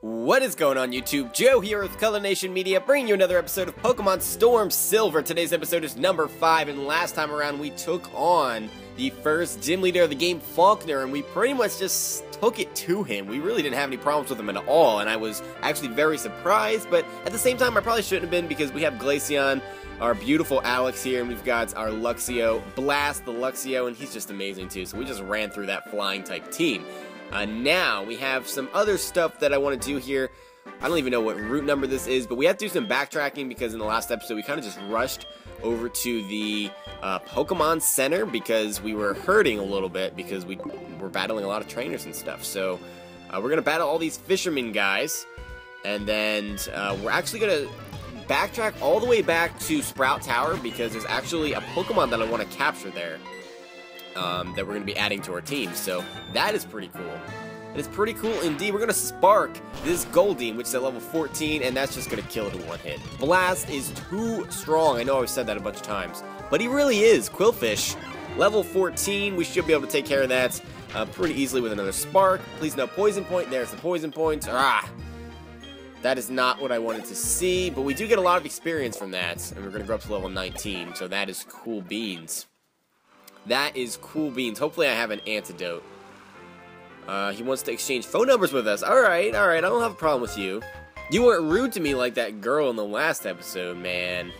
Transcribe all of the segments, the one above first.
What is going on, YouTube? Joe here with Color Nation Media, bringing you another episode of Pokemon Storm Silver. Today's episode is number 5, and last time around we took on the first gym leader of the game, Faulkner, and we pretty much just took it to him. We really didn't have any problems with him at all, and I was actually very surprised, but at the same time I probably shouldn't have been, because we have Glaceon, our beautiful Alex here, and we've got our Luxio, Blast the Luxio, and he's just amazing too, so we just ran through that flying type team. Now, we have some other stuff that I want to do here. I don't even know what route number this is, but we have to do some backtracking because in the last episode we kind of just rushed over to the Pokemon Center because we were hurting a little bit because we were battling a lot of trainers and stuff. So, we're going to battle all these fishermen guys, and then we're actually going to backtrack all the way back to Sprout Tower because there's actually a Pokemon that I want to capture there. That we're going to be adding to our team, so that is pretty cool. It is pretty cool indeed. We're going to spark this Goldeen, which is at level 14, and that's just going to kill it in one hit. Blast is too strong. I know I've said that a bunch of times, but he really is. Quillfish, level 14, we should be able to take care of that pretty easily with another spark. Please no poison point. There's the poison point. That is not what I wanted to see, but we do get a lot of experience from that, and we're going to go up to level 19, so that is cool beans. That is cool beans. Hopefully I have an antidote. He wants to exchange phone numbers with us. Alright, I don't have a problem with you. You weren't rude to me like that girl in the last episode, man.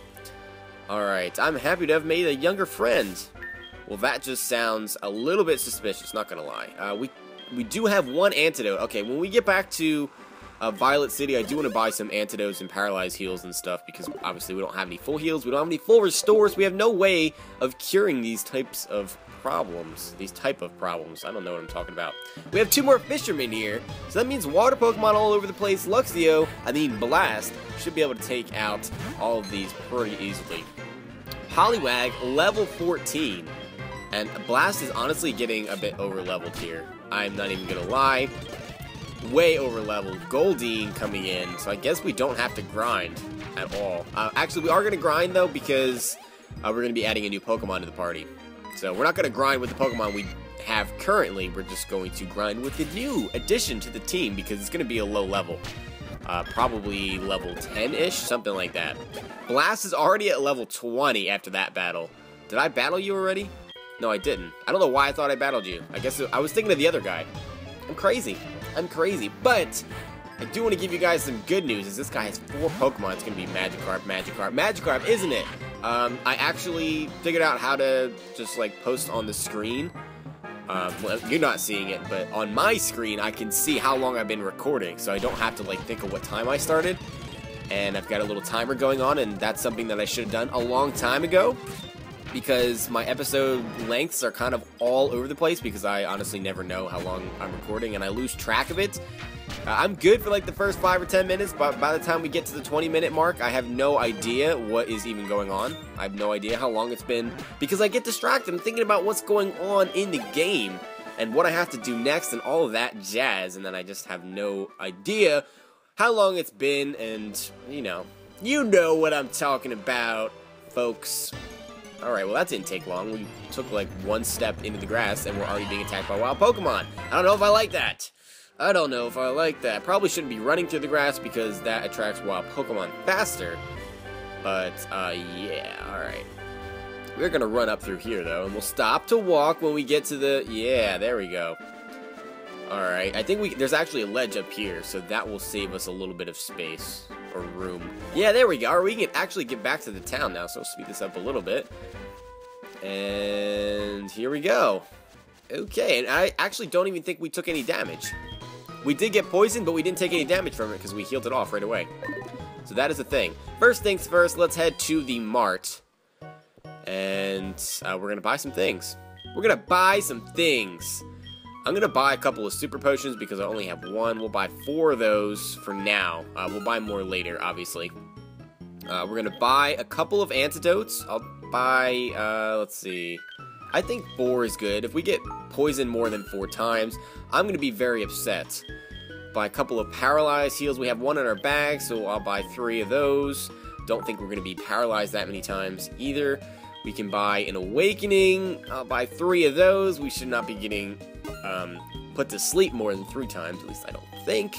Alright, I'm happy to have made a younger friend. Well, that just sounds a little bit suspicious, not gonna lie. We do have one antidote. Okay, when we get back to Violet City, I do want to buy some antidotes and paralyzed heals and stuff because obviously we don't have any full heals, we don't have any full restores, we have no way of curing these types of problems. I don't know what I'm talking about. We have 2 more fishermen here, so that means water Pokemon all over the place. Blast, should be able to take out all of these pretty easily. Poliwag, level 14, and Blast is honestly getting a bit over leveled here. I'm not even gonna lie. Way over leveled. Goldeen coming in, so I guess we don't have to grind at all. Actually, we are going to grind though because we're going to be adding a new Pokemon to the party. So we're not going to grind with the Pokemon we have currently. We're just going to grind with the new addition to the team because it's going to be a low level. Probably level 10-ish, something like that. Blast is already at level 20 after that battle. Did I battle you already? No, I didn't. I don't know why I thought I battled you. I guess I was thinking of the other guy. I'm crazy, but I do want to give you guys some good news, as this guy has 4 Pokemon. It's going to be Magikarp, isn't it? I actually figured out how to just, like, post on the screen. Well, you're not seeing it, but on my screen, I can see how long I've been recording, so I don't have to, like, think of what time I started. And I've got a little timer going on, and that's something that I should have done a long time ago, because my episode lengths are kind of all over the place because I honestly never know how long I'm recording and I lose track of it. I'm good for like the first 5 or 10 minutes, but by the time we get to the 20-minute mark, I have no idea what is even going on. I have no idea how long it's been because I get distracted. I'm thinking about what's going on in the game and what I have to do next and all of that jazz, and then I just have no idea how long it's been, and you know what I'm talking about, folks. Alright, well that didn't take long. We took like 1 step into the grass and we're already being attacked by wild Pokemon. I don't know if I like that. Probably shouldn't be running through the grass because that attracts wild Pokemon faster. But, yeah, alright. We're gonna run up through here though, and we'll stop to walk when we get to the... Yeah, there we go. Alright, I think there's actually a ledge up here, so that will save us a little bit of space. Or room. Yeah, there we go. Or we can actually get back to the town now, so speed this up a little bit. And here we go. Okay, and I actually don't even think we took any damage. We did get poisoned, but we didn't take any damage from it because we healed it off right away. So that is the thing. First things first, let's head to the mart. And we're going to buy some things. I'm going to buy a couple of super potions because I only have 1. We'll buy 4 of those for now. We'll buy more later, obviously. We're going to buy a couple of antidotes. I'll buy, let's see. I think 4 is good. If we get poisoned more than 4 times, I'm going to be very upset. Buy a couple of paralyzed heals. We have 1 in our bag, so I'll buy 3 of those. Don't think we're going to be paralyzed that many times either. We can buy an awakening. I'll buy 3 of those. We should not be getting put to sleep more than 3 times, at least I don't think.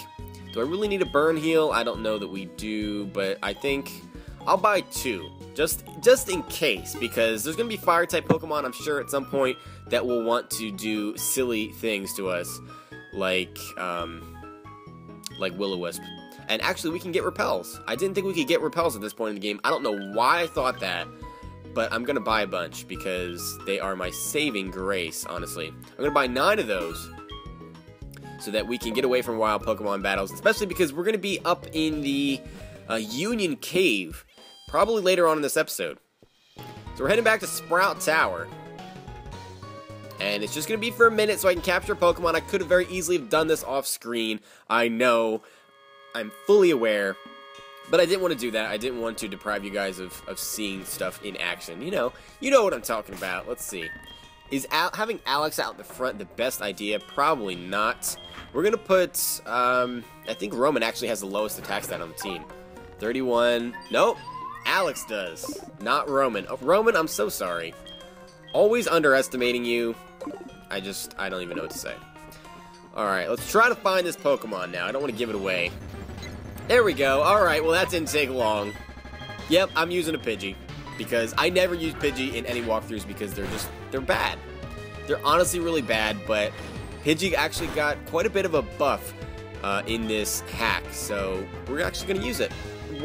Do I really need a burn heal? I don't know that we do, but I think I'll buy 2. Just in case, because there's going to be fire-type Pokemon, I'm sure, at some point that will want to do silly things to us, like Will-O-Wisp. And actually, we can get Repels. I didn't think we could get Repels at this point in the game. I don't know why I thought that, but I'm going to buy a bunch, because they are my saving grace, honestly. I'm going to buy 9 of those, so that we can get away from wild Pokemon battles, especially because we're going to be up in the Union Cave, probably later on in this episode. So we're heading back to Sprout Tower. And it's just going to be for a minute so I can capture Pokemon. I could have very easily have done this off screen. I know. I'm fully aware. But I didn't want to do that. I didn't want to deprive you guys of seeing stuff in action. You know what I'm talking about. Let's see. Is having Alex out in the front the best idea? Probably not. We're going to put, I think Roman actually has the lowest attack stat on the team. 31. Nope. Alex does. Not Roman. Oh, Roman, I'm so sorry. Always underestimating you. I don't even know what to say. Alright, let's try to find this Pokemon now. I don't want to give it away. There we go. Alright, well that didn't take long. Yep, I'm using a Pidgey. Because I never use Pidgey in any walkthroughs because they're bad. They're honestly really bad, but Pidgey actually got quite a bit of a buff in this hack. So we're actually going to use it. I'm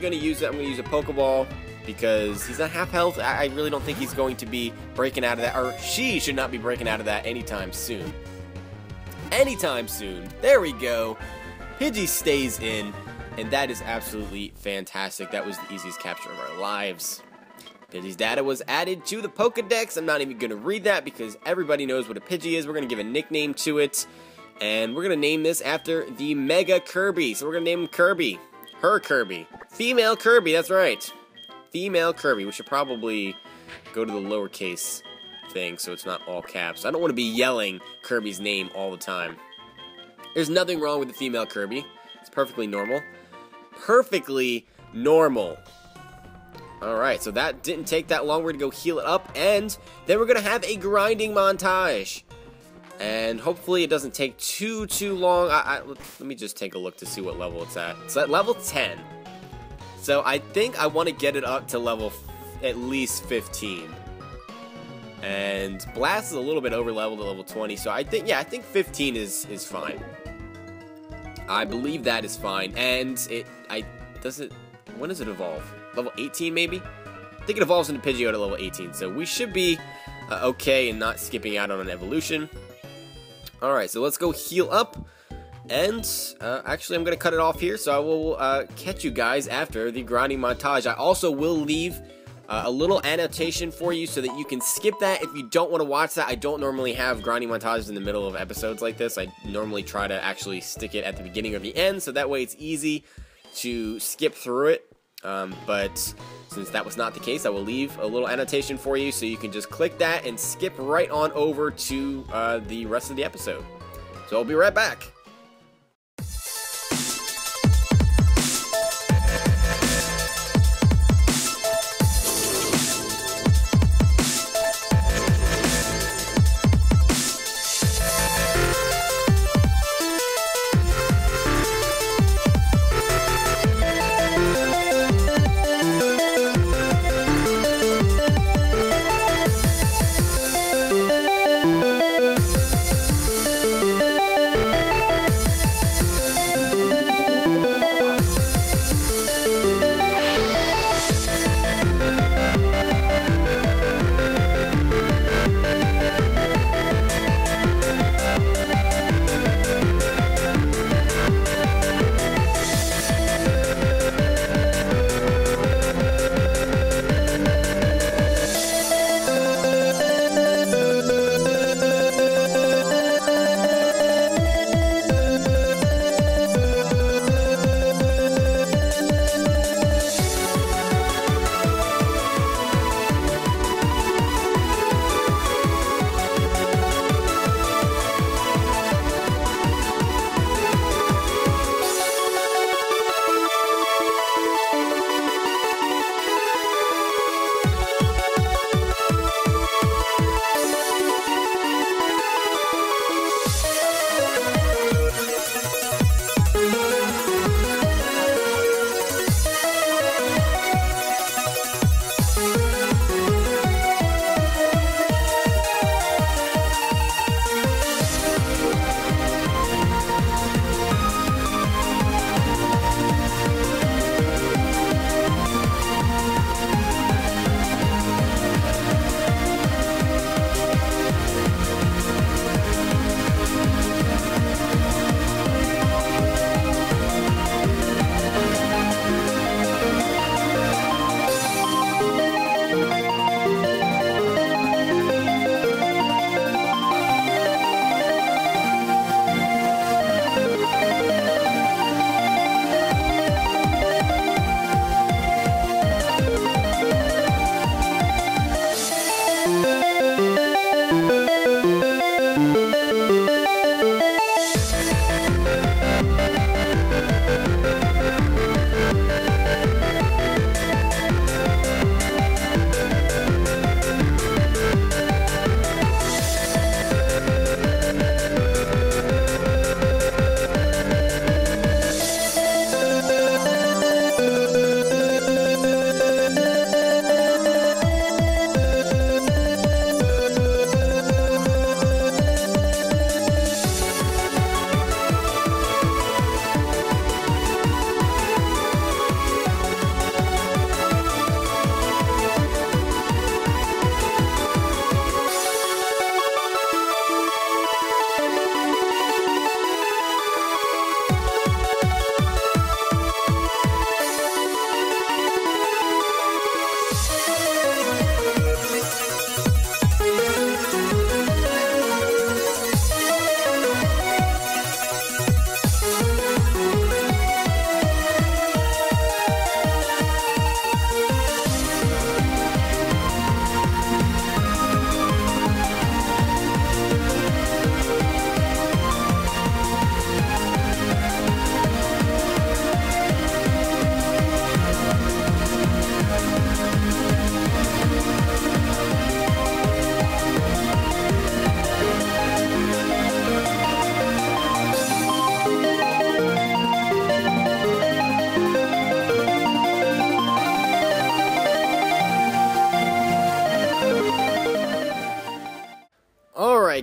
going to use a Pokeball because he's at half health. I really don't think he's going to be breaking out of that, or she should not be breaking out of that anytime soon. Anytime soon. There we go. Pidgey stays in, and that is absolutely fantastic. That was the easiest capture of our lives. Pidgey's data was added to the Pokedex. I'm not even going to read that because everybody knows what a Pidgey is. We're going to give a nickname to it, and we're going to name this after the Mega Kirby. So we're going to name him Kirby. Her Kirby. Female Kirby, that's right. Female Kirby. We should probably go to the lowercase thing so it's not all caps. I don't want to be yelling Kirby's name all the time. There's nothing wrong with the female Kirby. It's perfectly normal. Perfectly normal. Alright, so that didn't take that long. We're going to go heal it up, and then we're going to have a grinding montage. And hopefully it doesn't take too long. Let me just take a look to see what level it's at. It's at level 10. So I think I want to get it up to level at least 15. And Blast is a little bit over leveled at level 20. So I think 15 is fine. I believe that is fine. And when does it evolve? Level 18 maybe? I think it evolves into Pidgeot at level 18. So we should be okay and not skipping out on an evolution. Alright, so let's go heal up, and actually I'm going to cut it off here, so I will catch you guys after the grinding montage. I also will leave a little annotation for you so that you can skip that if you don't want to watch that. I don't normally have grinding montages in the middle of episodes like this. I normally try to actually stick it at the beginning or the end, so that way it's easy to skip through it. But since that was not the case, I will leave a little annotation for you so you can just click that and skip right on over to the rest of the episode. So I'll be right back.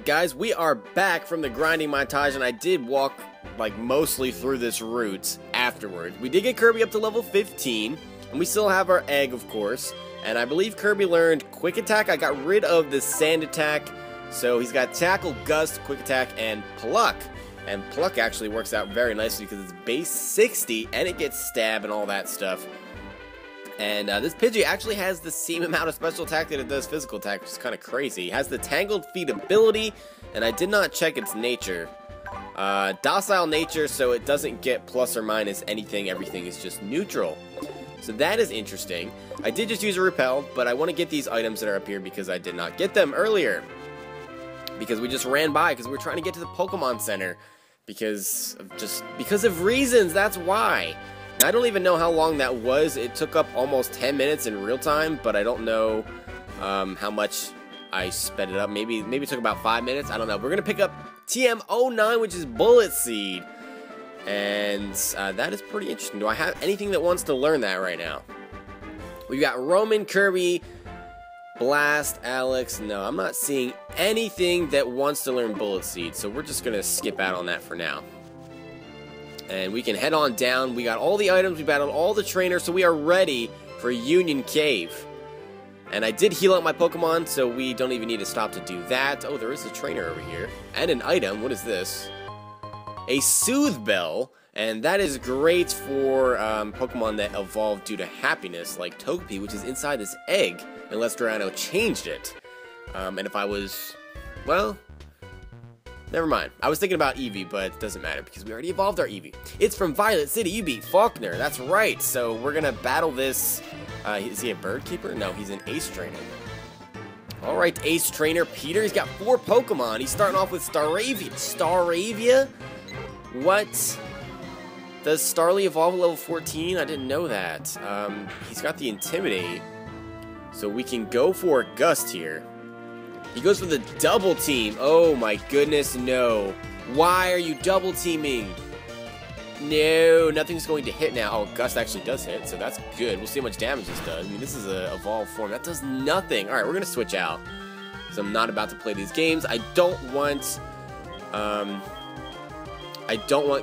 Alright guys, we are back from the grinding montage, and I did walk like mostly through this route afterward. We did get Kirby up to level 15, and we still have our egg, of course, and I believe Kirby learned Quick Attack. I got rid of the Sand Attack, so he's got Tackle, Gust, Quick Attack, and Pluck. And Pluck actually works out very nicely because it's base 60, and it gets Stab and all that stuff. And this Pidgey actually has the same amount of special attack that it does physical attack, which is kind of crazy. It has the Tangled Feet ability, and I did not check its nature. Docile nature, so it doesn't get plus or minus anything. Everything is just neutral. So that is interesting. I did just use a Repel, but I want to get these items that are up here because I did not get them earlier. Because we just ran by, because we were trying to get to the Pokemon Center. Because of reasons, that's why. I don't even know how long that was. It took up almost 10 minutes in real time, but I don't know how much I sped it up. Maybe it took about 5 minutes. I don't know. We're going to pick up TM09, which is Bullet Seed. And that is pretty interesting. Do I have anything that wants to learn that right now? We've got Roman, Kirby, Blast, Alex. No, I'm not seeing anything that wants to learn Bullet Seed, so we're just going to skip out on that for now. And we can head on down. We got all the items, we battled all the trainers, so we are ready for Union Cave. And I did heal out my Pokemon, so we don't even need to stop to do that. Oh, there is a trainer over here. And an item. What is this? A Soothe Bell. And that is great for Pokemon that evolve due to happiness, like Togepi, which is inside this egg, unless Durano changed it. And if I was, well, never mind. I was thinking about Eevee, but it doesn't matter because we already evolved our Eevee. It's from Violet City. You beat Faulkner. That's right. So we're going to battle this. Is he a bird keeper? No, he's an ace trainer. All right, ace trainer Peter. He's got 4 Pokemon. He's starting off with Staravia. Staravia? What? Does Starly evolve at level 14? I didn't know that. He's got the Intimidate. So we can go for Gust here. He goes for the double team. Oh my goodness, no. Why are you double teaming? No, nothing's going to hit now. Oh, Gust actually does hit, so that's good. We'll see how much damage this does. I mean, this is an evolved form. That does nothing. Alright, we're going to switch out. Because I'm not about to play these games. I don't want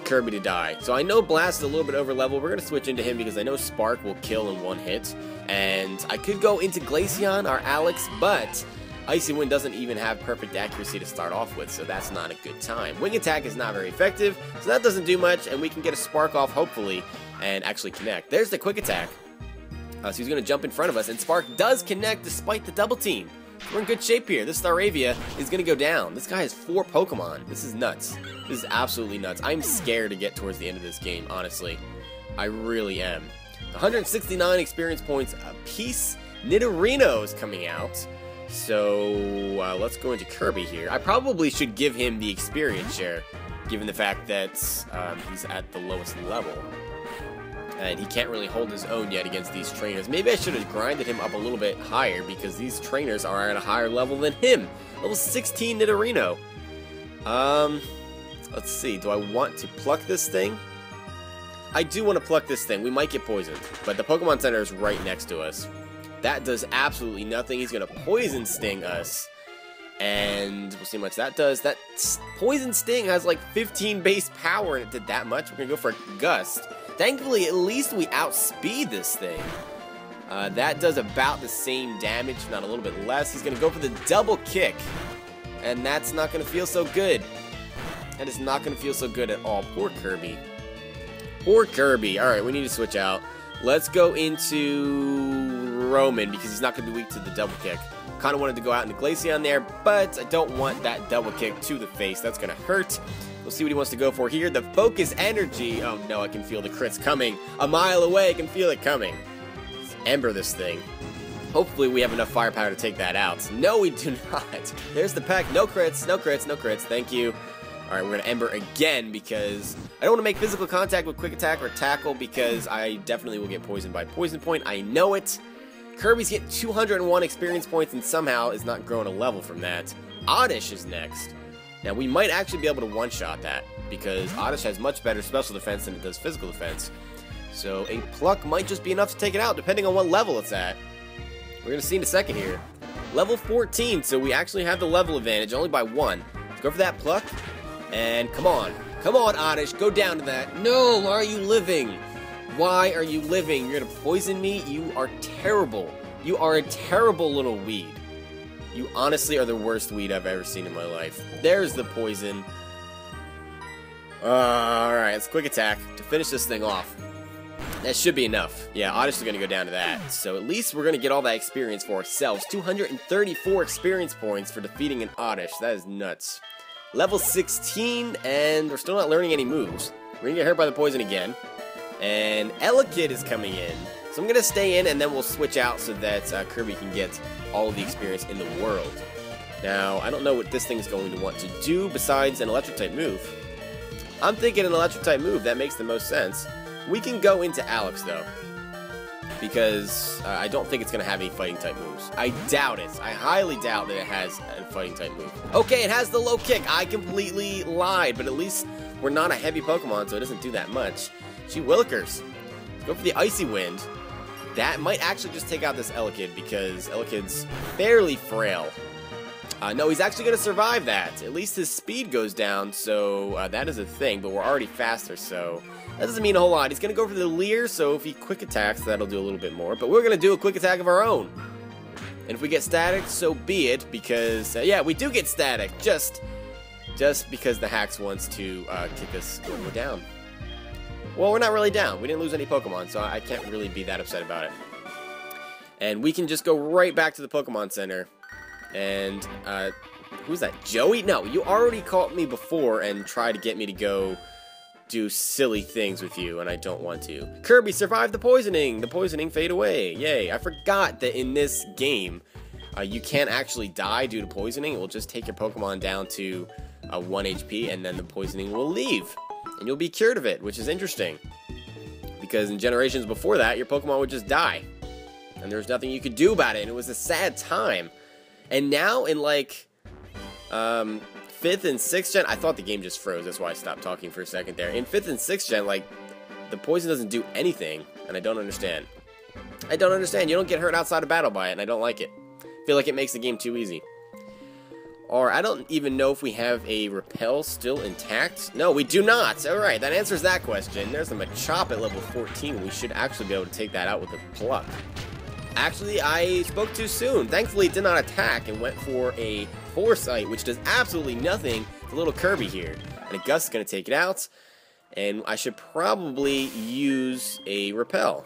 Kirby to die. So I know Blast is a little bit over level. We're going to switch into him because I know Spark will kill in 1 hit. And I could go into Glaceon, our Alex, but Icy Wind doesn't even have perfect accuracy to start off with, so that's not a good time. Wing Attack is not very effective, so that doesn't do much, and we can get a Spark off, hopefully, and actually connect. There's the Quick Attack. So he's going to jump in front of us, and Spark does connect despite the double team. We're in good shape here. This Staravia is going to go down. This guy has 4 Pokemon. This is nuts. This is absolutely nuts. I'm scared to get towards the end of this game, honestly. I really am. 169 experience points apiece. Nidorino is coming out. So, let's go into Kirby here. I probably should give him the experience share, given the fact that he's at the lowest level. And he can't really hold his own yet against these trainers. Maybe I should have grinded him up a little bit higher, because these trainers are at a higher level than him. Level 16 Nidorino. Let's see, do I want to pluck this thing? I do want to pluck this thing. We might get poisoned, but the Pokemon Center is right next to us. That does absolutely nothing. He's going to Poison Sting us. And we'll see how much that does. That Poison Sting has like 15 base power and it did that much. We're going to go for a Gust. Thankfully, at least we outspeed this thing. That does about the same damage, if not a little bit less. He's going to go for the Double Kick. And that's not going to feel so good. That is not going to feel so good at all. Poor Kirby. Poor Kirby. Alright, we need to switch out. Let's go into Roman, because he's not going to be weak to the double kick. Kind of wanted to go out into Glaceon there, but I don't want that double kick to the face. That's going to hurt. We'll see what he wants to go for here. The Focus Energy. Oh no, I can feel the crits coming. A mile away, I can feel it coming. Let's Ember this thing. Hopefully we have enough firepower to take that out. No, we do not. There's the pack. No crits, no crits, no crits. Thank you. Alright, we're going to Ember again because I don't want to make physical contact with Quick Attack or Tackle because I definitely will get poisoned by Poison Point. I know it. Kirby's getting 201 experience points and somehow is not growing a level from that. Oddish is next. Now, we might actually be able to one-shot that because Oddish has much better special defense than it does physical defense. So a Pluck might just be enough to take it out depending on what level it's at. We're going to see in a second here. Level 14, so we actually have the level advantage, only by 1. Let's go for that pluck, and come on. Come on, Oddish, go down to that. No, why are you living? Why are you living? You're gonna poison me? You are terrible. You are a terrible little weed. You honestly are the worst weed I've ever seen in my life. There's the poison. Alright, let's quick attack to finish this thing off. That should be enough. Yeah, Oddish is going to go down to that. So at least we're going to get all that experience for ourselves. 234 experience points for defeating an Oddish. That is nuts. Level 16, and we're still not learning any moves. We're going to get hurt by the poison again. And Elekid is coming in. So I'm going to stay in, and then we'll switch out so that Kirby can get all of the experience in the world. Now, I don't know what this thing is going to want to do besides an electric-type move. I'm thinking an electric-type move. That makes the most sense. We can go into Alex, though, because I don't think it's going to have any fighting-type moves. I doubt it. I highly doubt that it has a fighting-type move. Okay, it has the low kick. I completely lied, but at least we're not a heavy Pokemon, so it doesn't do that much. Gee willikers. Let's go for the Icy Wind. That might actually just take out this Elekid, because Elekid's fairly frail. No, he's actually going to survive that. At least his speed goes down, so that is a thing, but we're already faster, so that doesn't mean a whole lot. He's going to go for the Leer, so if he quick attacks, that'll do a little bit more. But we're going to do a quick attack of our own. And if we get static, so be it, because, yeah, we do get static, just because the Hax wants to kick us when we're down. Well, we're not really down. We didn't lose any Pokemon, so I can't really be that upset about it. And we can just go right back to the Pokemon Center. And, who's that? Joey? No, you already caught me before and tried to get me to go do silly things with you, and I don't want to. Kirby, survive the poisoning! The poisoning fade away. Yay. I forgot that in this game, you can't actually die due to poisoning. It will just take your Pokemon down to 1 HP, and then the poisoning will leave. And you'll be cured of it, which is interesting. Because in generations before that, your Pokemon would just die. And there was nothing you could do about it, and it was a sad time. And now, in, like, 5th and 6th gen, I thought the game just froze, that's why I stopped talking for a second there. In 5th and 6th gen, like, the poison doesn't do anything, and I don't understand. I don't understand. You don't get hurt outside of battle by it, and I don't like it. I feel like it makes the game too easy. Or, I don't even know if we have a Repel still intact. No, we do not! Alright, that answers that question. There's a Machop at level 14. We should actually be able to take that out with a Pluck. Actually, I spoke too soon. Thankfully, it did not attack and went for a Foresight, which does absolutely nothing to little Kirby here. And a Gust is going to take it out. And I should probably use a Repel,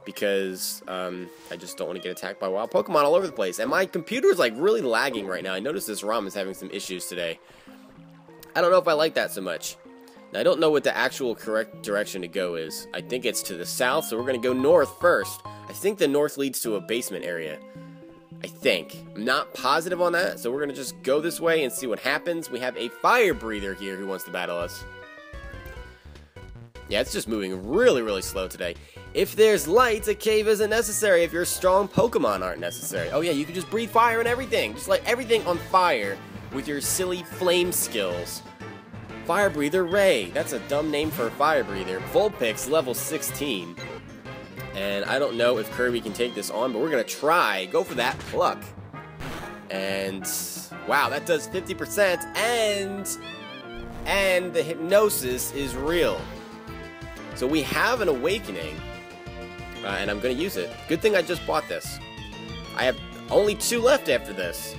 because I just don't want to get attacked by wild Pokemon all over the place. And my computer is like really lagging right now. I noticed this ROM is having some issues today. I don't know if I like that so much. Now, I don't know what the actual correct direction to go is. I think it's to the south, so we're going to go north first. I think the north leads to a basement area. I think. I'm not positive on that, so we're going to just go this way and see what happens. We have a Fire Breather here who wants to battle us. Yeah, it's just moving really, really slow today. If there's light, a cave isn't necessary if your strong Pokemon aren't necessary. Oh yeah, you can just breathe fire and everything. Just light everything on fire with your silly flame skills. Fire Breather Ray. That's a dumb name for a Fire Breather. Vulpix, level 16. And I don't know if Kirby can take this on, but we're going to try. Go for that Pluck. And, wow, that does 50%. And the Hypnosis is real. So we have an Awakening. And I'm going to use it. Good thing I just bought this. I have only 2 left after this.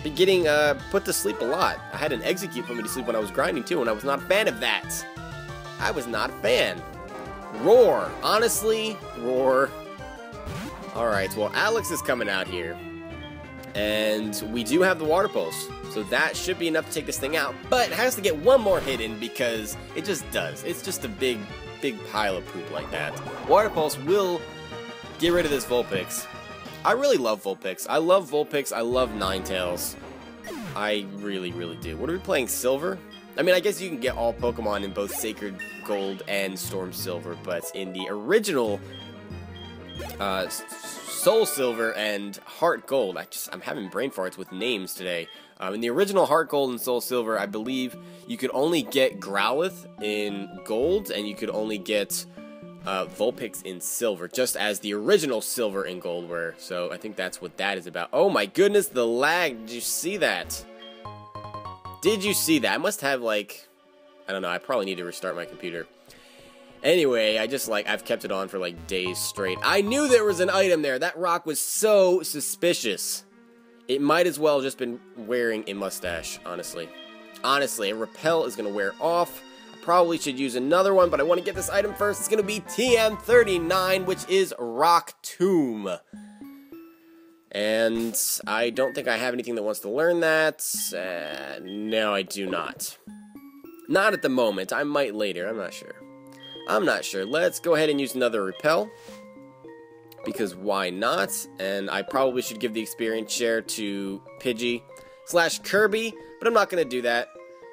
Been getting put to sleep a lot. I had an Execute put me to sleep when I was grinding too, and I was not a fan of that. I was not a fan. Roar. Honestly, Roar. Alright, well, Alex is coming out here. And we do have the Water Pulse. So that should be enough to take this thing out. But it has to get one more hit in because it just does. It's just a big, big pile of poop like that. Water Pulse will get rid of this Vulpix. I really love Vulpix. I love Vulpix. I love Ninetales. I really, really do. What are we playing? Silver? I mean, I guess you can get all Pokemon in both Sacred Gold and Storm Silver, but in the original Soul Silver and Heart Gold, I'm having brain farts with names today. In the original Heart Gold and Soul Silver, I believe you could only get Growlithe in Gold, and you could only get Vulpix in silver, just as the original silver and gold were. So I think that's what that is about. Oh my goodness, the lag. Did you see that? Did you see that? I must have, like, I don't know, I probably need to restart my computer. Anyway, I've kept it on for, like, days straight. I knew there was an item there. That rock was so suspicious. It might as well have just been wearing a mustache, honestly. Honestly, a repel is going to wear off. I probably should use another one, but I want to get this item first. It's going to be TM39, which is Rock Tomb. And I don't think I have anything that wants to learn that. No, I do not. Not at the moment. I might later. I'm not sure. I'm not sure. Let's go ahead and use another repel. Because why not? And I probably should give the experience share to Pidgey / Kirby. But I'm not going to do that.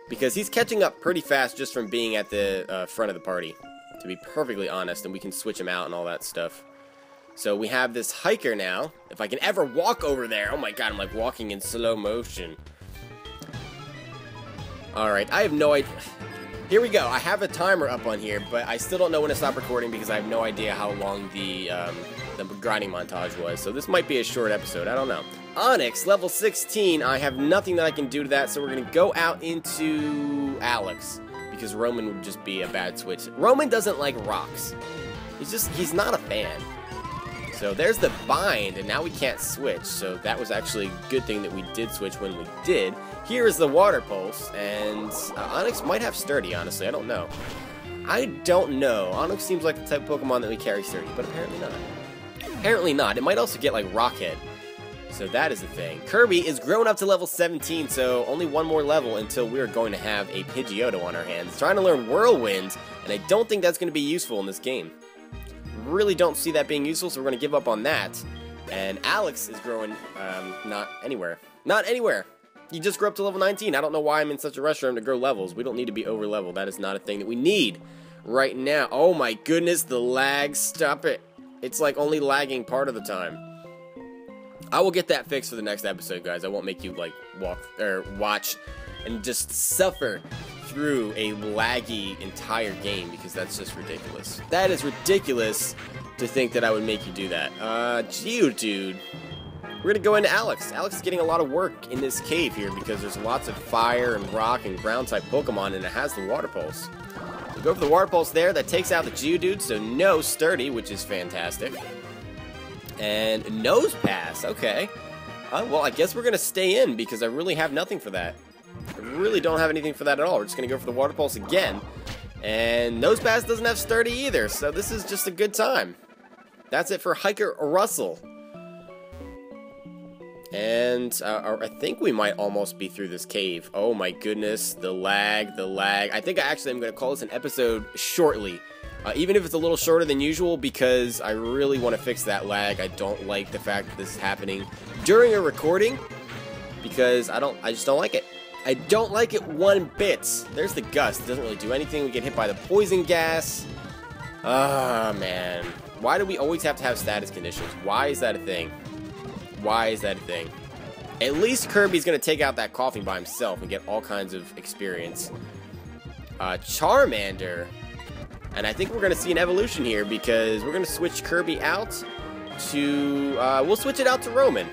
Because he's catching up pretty fast just from being at the front of the party. To be perfectly honest. And we can switch him out and all that stuff. So we have this hiker now. If I can ever walk over there. Oh my god, I'm like walking in slow motion. Alright, I have no idea. Here we go. I have a timer up on here, but I still don't know when to stop recording because I have no idea how long the grinding montage was. So this might be a short episode. I don't know. Onyx, level 16. I have nothing that I can do to that, so we're going to go out into Alex. Because Roman would just be a bad switch. Roman doesn't like rocks. He's not a fan. So there's the bind, and now we can't switch. So that was actually a good thing that we did switch when we did. Here is the water pulse, and Onyx might have sturdy, honestly. I don't know. I don't know. Onyx seems like the type of Pokemon that we carry sturdy, but apparently not. Apparently not. It might also get like Rockhead. So that is the thing. Kirby is grown up to level 17, so only one more level until we're going to have a Pidgeotto on our hands. Trying to learn Whirlwind, and I don't think that's going to be useful in this game. Really don't see that being useful, so we're going to give up on that. And Alex is growing, not anywhere. Not anywhere! He just grew up to level 19. I don't know why I'm in such a rush for him to grow levels. We don't need to be over leveled. That is not a thing that we need right now. Oh my goodness, the lag. Stop it. It's like only lagging part of the time. I will get that fixed for the next episode, guys. I won't make you, like, watch and just suffer through a laggy entire game, because that's just ridiculous. That is ridiculous to think that I would make you do that. Geodude. We're gonna go into Alex. Alex is getting a lot of work in this cave here because there's lots of fire and rock and ground type Pokemon, and it has the water pulse. So go for the water pulse there. That takes out the Geodude, so no sturdy, which is fantastic. And nose pass. Okay. Well, I guess we're gonna stay in because I really have nothing for that. I really don't have anything for that at all. We're just going to go for the water pulse again. And Nose Pass doesn't have sturdy either, so this is just a good time. That's it for Hiker Russell. And I think we might almost be through this cave. Oh my goodness, the lag, the lag. I think I actually am going to call this an episode shortly. Even if it's a little shorter than usual, because I really want to fix that lag. I don't like the fact that this is happening during a recording, because I just don't like it. I don't like it one bit. There's the gust. It doesn't really do anything. We get hit by the poison gas. Ah, man. Why do we always have to have status conditions? Why is that a thing? Why is that a thing? At least Kirby's going to take out that coughing by himself and get all kinds of experience. Charmander. And I think we're going to see an evolution here because we're going to switch Kirby out to... we'll switch it out to Roman.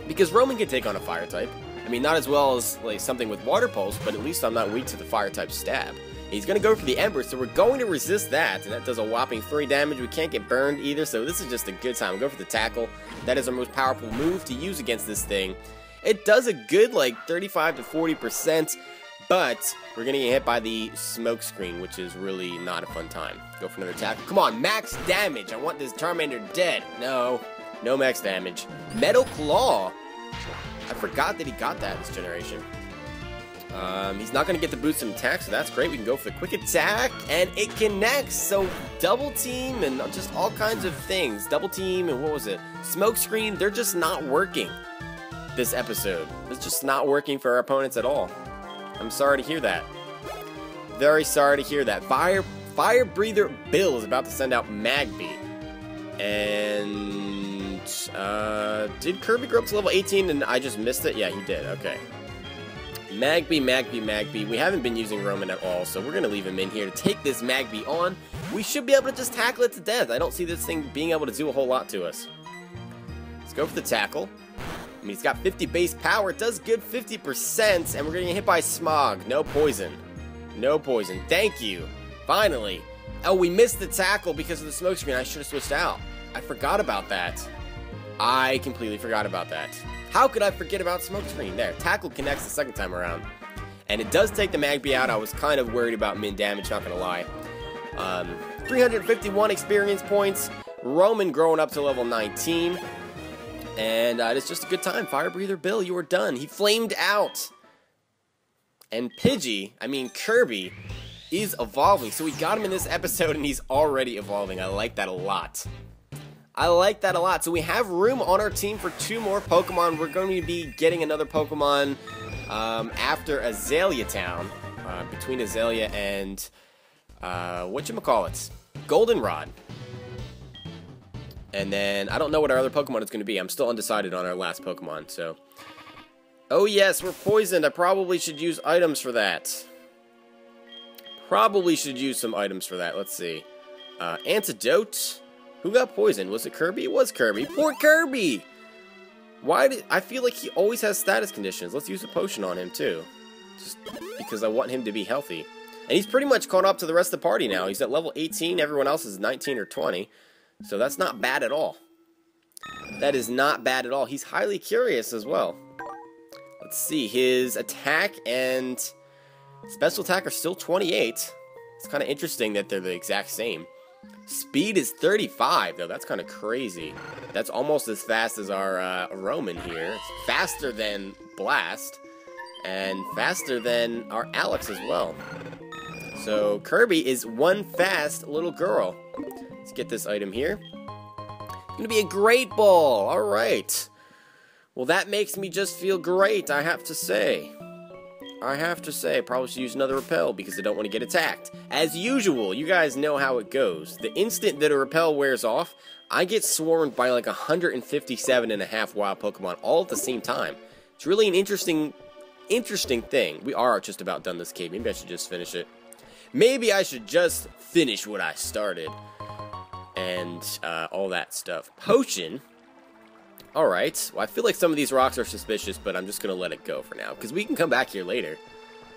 Because Roman can take on a fire type. I mean, not as well as like something with water pulse, but at least I'm not weak to the fire type stab. He's going to go for the Ember, so we're going to resist that, and that does a whopping 3 damage. We can't get burned either, so this is just a good time. We'll go for the Tackle. That is our most powerful move to use against this thing. It does a good, like, 35 to 40%, but we're going to get hit by the Smoke Screen, which is really not a fun time. Go for another Tackle. Come on, max damage. I want this Charmander dead. No, no max damage. Metal Claw. I forgot that he got that this generation. He's not going to get the boosted attack, so that's great. We can go for the quick attack, and it connects. So double team and just all kinds of things. Double team and what was it? Smoke screen. They're just not working this episode. It's just not working for our opponents at all. I'm sorry to hear that. Very sorry to hear that. Fire Breather Bill is about to send out Magby. And did Kirby grow up to level 18 and I just missed it? Yeah, he did. Okay. Magby. We haven't been using Roman at all, so we're going to leave him in here to take this Magby on. We should be able to just tackle it to death. I don't see this thing being able to do a whole lot to us. Let's go for the tackle. I mean, he's got 50 base power. It does good 50%, and we're going to get hit by Smog. No poison. No poison. Thank you. Finally. Oh, we missed the tackle because of the smoke screen. I should have switched out. I forgot about that. I completely forgot about that. How could I forget about smoke screen? There. Tackle connects the second time around. And it does take the Magby out. I was kind of worried about min damage, not going to lie. 351 experience points. Roman growing up to level 19. And it's just a good time. Fire Breather Bill, you are done. He flamed out. And Pidgey, I mean Kirby, is evolving. So we got him in this episode and he's already evolving. I like that a lot. I like that a lot. So we have room on our team for 2 more Pokemon. We're going to be getting another Pokemon after Azalea Town. Between Azalea and, whatchamacallit? Goldenrod. And then, I don't know what our other Pokemon is going to be. I'm still undecided on our last Pokemon, so. Oh yes, we're poisoned. I probably should use items for that. Probably should use some items for that. Let's see. Antidote. Who got poisoned? Was it Kirby? It was Kirby. Poor Kirby! I feel like he always has status conditions. Let's use a potion on him, too. Just because I want him to be healthy. And he's pretty much caught up to the rest of the party now. He's at level 18. Everyone else is 19 or 20. So that's not bad at all. That is not bad at all. He's highly curious as well. Let's see. His attack and special attack are still 28. It's kind of interesting that they're the exact same. Speed is 35, though. That's kind of crazy. That's almost as fast as our Roman here. It's faster than Blast. And faster than our Alex as well. So Kirby is one fast little girl. Let's get this item here. It's gonna be a Great Ball. Alright. Well, that makes me just feel great, I have to say. I probably should use another Repel because I don't want to get attacked. As usual, you guys know how it goes. The instant that a Repel wears off, I get swarmed by like 157.5 wild Pokemon all at the same time. It's really an interesting thing. We are just about done this cave. Maybe I should just finish it. Maybe I should just finish what I started. And all that stuff. Potion. Alright, well I feel like some of these rocks are suspicious, but I'm just going to let it go for now, because we can come back here later.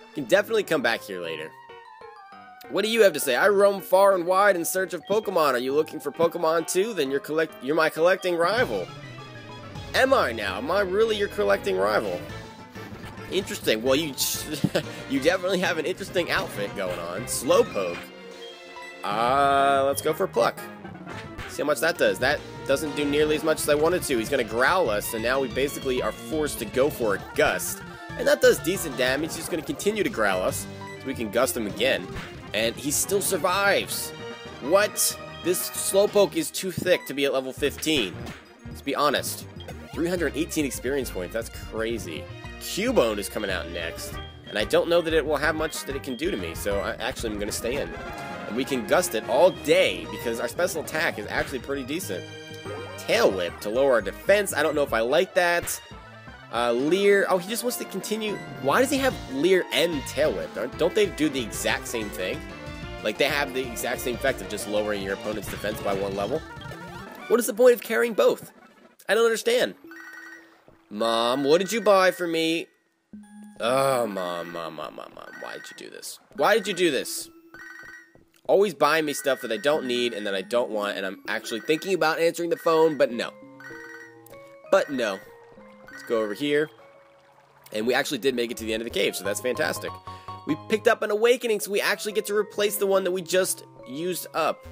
We can definitely come back here later. What do you have to say? I roam far and wide in search of Pokemon. Are you looking for Pokemon too? Then you're my collecting rival. Am I now? Am I really your collecting rival? Interesting. Well, you you definitely have an interesting outfit going on. Slowpoke. Let's go for Pluck. See how much that does. That doesn't do nearly as much as I wanted to. He's going to growl us, and now we basically are forced to go for a Gust. And that does decent damage. He's going to continue to growl us, so we can Gust him again. And he still survives. What? This Slowpoke is too thick to be at level 15. Let's be honest. 318 experience points. That's crazy. Cubone is coming out next. And I don't know that it will have much that it can do to me, so actually I'm going to stay in. And we can Gust it all day, because our special attack is actually pretty decent. Tail Whip to lower our defense. I don't know if I like that. Leer. Oh, he just wants to continue. Why does he have Leer and Tail Whip? Don't they do the exact same thing? Like, they have the exact same effect of just lowering your opponent's defense by 1 level? What is the point of carrying both? I don't understand. Mom, what did you buy for me? Oh, Mom. Why did you do this? Why did you do this? Always buying me stuff that I don't need and that I don't want, and I'm actually thinking about answering the phone, but no. But no. Let's go over here. And we actually did make it to the end of the cave, so that's fantastic. We picked up an Awakening, so we actually get to replace the one that we just used up.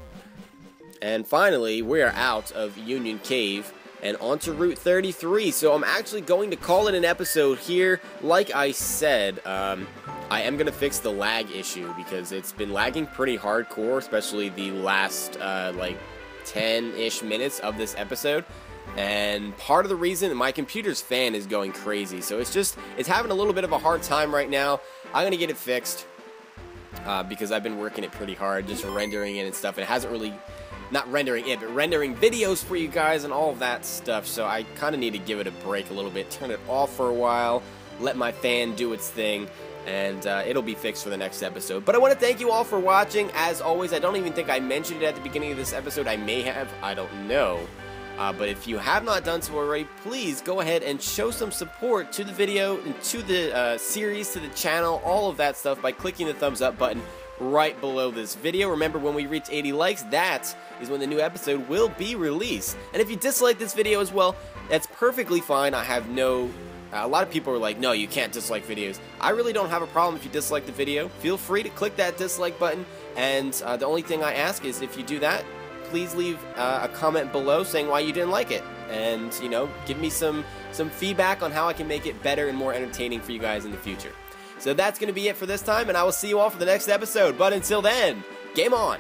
And finally, we are out of Union Cave and onto Route 33. So I'm actually going to call it an episode here. Like I said, I am going to fix the lag issue because it's been lagging pretty hardcore, especially the last, like, 10-ish minutes of this episode. And part of the reason my computer's fan is going crazy. So it's having a little bit of a hard time right now. I'm going to get it fixed because I've been working it pretty hard, just rendering it and stuff. It hasn't really, not rendering it, but rendering videos for you guys and all of that stuff. So I kind of need to give it a break a little bit, turn it off for a while. let my fan do its thing, and it'll be fixed for the next episode. But I want to thank you all for watching. As always, I don't even think I mentioned it at the beginning of this episode. I may have, I don't know. But if you have not done so already, please go ahead and show some support to the video, and to the series, to the channel, all of that stuff by clicking the thumbs up button right below this video. Remember, when we reach 80 likes, that is when the new episode will be released. And if you dislike this video as well, that's perfectly fine. I have no... a lot of people are like, no, you can't dislike videos. I really don't have a problem if you dislike the video. Feel free to click that dislike button, and the only thing I ask is, if you do that, please leave a comment below saying why you didn't like it, and, you know, give me some feedback on how I can make it better and more entertaining for you guys in the future. So that's going to be it for this time, and I will see you all for the next episode. But until then, game on!